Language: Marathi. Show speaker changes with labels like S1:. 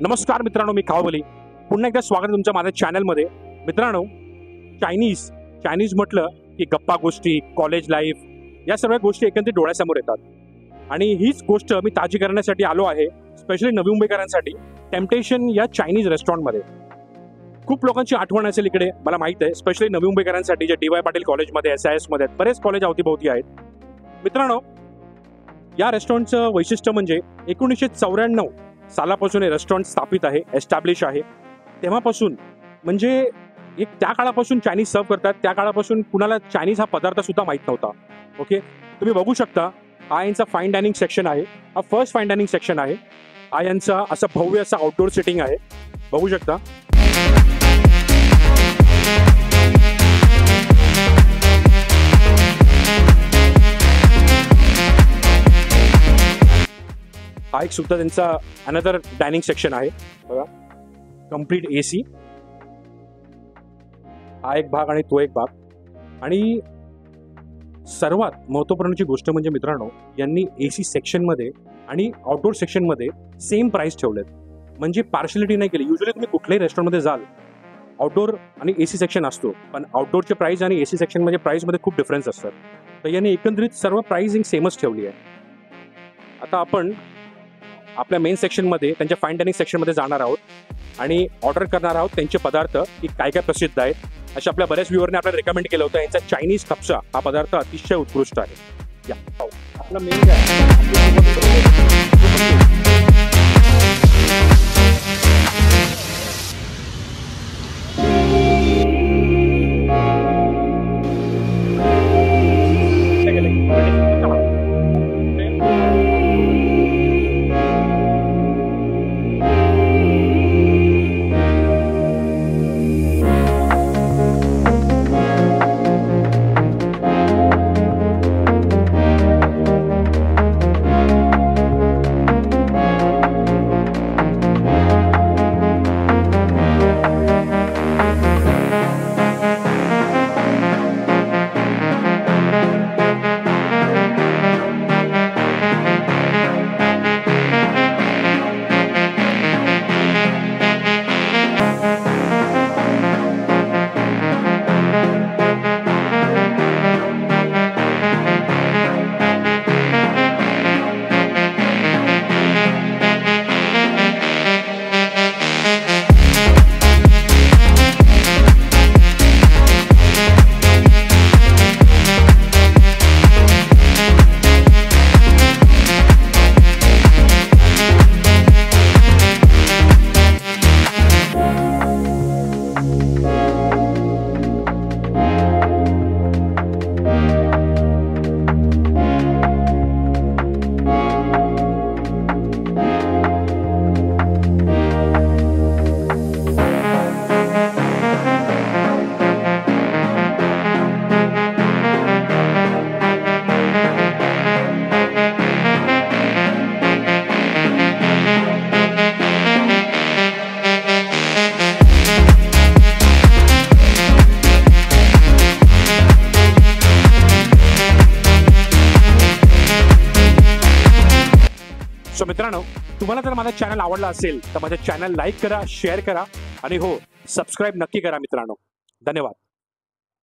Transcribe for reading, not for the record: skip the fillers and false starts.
S1: नमस्कार मित्रांनो, मी कावली पुन्हा एकदा स्वागत आहे तुमच्या माझ्या चॅनलमध्ये। मित्रांनो, चायनीज म्हटलं की गप्पा गोष्टी, कॉलेज लाईफ या सर्व गोष्टी एकंदरीत डोळ्यासमोर येतात आणि हीच गोष्ट मी ताजी करण्यासाठी आलो आहे, स्पेशली नवी मुंबईकरांसाठी। टेम्पटेशन या चायनीज रेस्टॉरंटमध्ये खूप लोकांची आठवण असेल इकडे, मला माहित आहे, स्पेशली नवी मुंबईकरांसाठी जे DY पाटील कॉलेजमध्ये, SIS मध्ये बरेच कॉलेज अवतीभोवती आहेत। मित्रांनो, या रेस्टॉरंटचं वैशिष्ट्य म्हणजे 1994 सालापासून हे रेस्टॉरंट स्थापित आहे, एस्टॅब्लिश आहे। तेव्हापासून म्हणजे एक त्या काळापासून चायनीज सर्व करतात, त्या काळापासून कुणाला चायनीज हा पदार्थ सुद्धा माहीत नव्हता। ओके, तुम्ही बघू शकता, हा यांचा फाईन डायनिंग सेक्शन आहे, हा फर्स्ट फाईन डायनिंग सेक्शन आहे। हा यांचा असं भव्य असं आउटडोर सिटिंग आहे, बघू शकता। हा एक सुद्धा त्यांचा अनदर डायनिंग सेक्शन आहे, बघा, कंप्लीट AC। हा एक भाग आणि तो एक भाग। आणि सर्वात महत्त्वपूर्णची गोष्ट म्हणजे मित्रांनो, यांनी AC सेक्शनमध्ये आणि आउटडोर सेक्शनमध्ये सेम प्राइस ठेवलेत, म्हणजे पार्शलिटी नाही केली। युजली तुम्ही कुठल्याही रेस्टॉरंटमध्ये जाल, आउटडोर आणि AC सेक्शन असतो, पण आउटडोरचे प्राइस आणि AC सेक्शनमध्ये प्राइसमध्ये खूप डिफरन्स असतात। तर यांनी एकंदरीत सर्व प्राइसिंग सेमच ठेवली आहे। आता आपण आपल्या मेन सेक्शनमध्ये, त्यांच्या फाईन डायनिंग सेक्शनमध्ये जाणार आहोत आणि ऑर्डर करणार आहोत त्यांचे पदार्थ की काय काय प्रसिद्ध आहेत। अशा आपल्या बऱ्याच व्ह्यूअरने आपल्याला रेकमेंड केलं होतं, यांचा चायनीज कप्सा हा पदार्थ अतिशय उत्कृष्ट आहे। या आपला मेन मित्रांनो, तुम्हाला जर माझा चॅनल आवडला असेल तर माझ्या चॅनल लाईक करा, शेअर करा आणि हो, सबस्क्राईब नक्की करा मित्रांनो। धन्यवाद।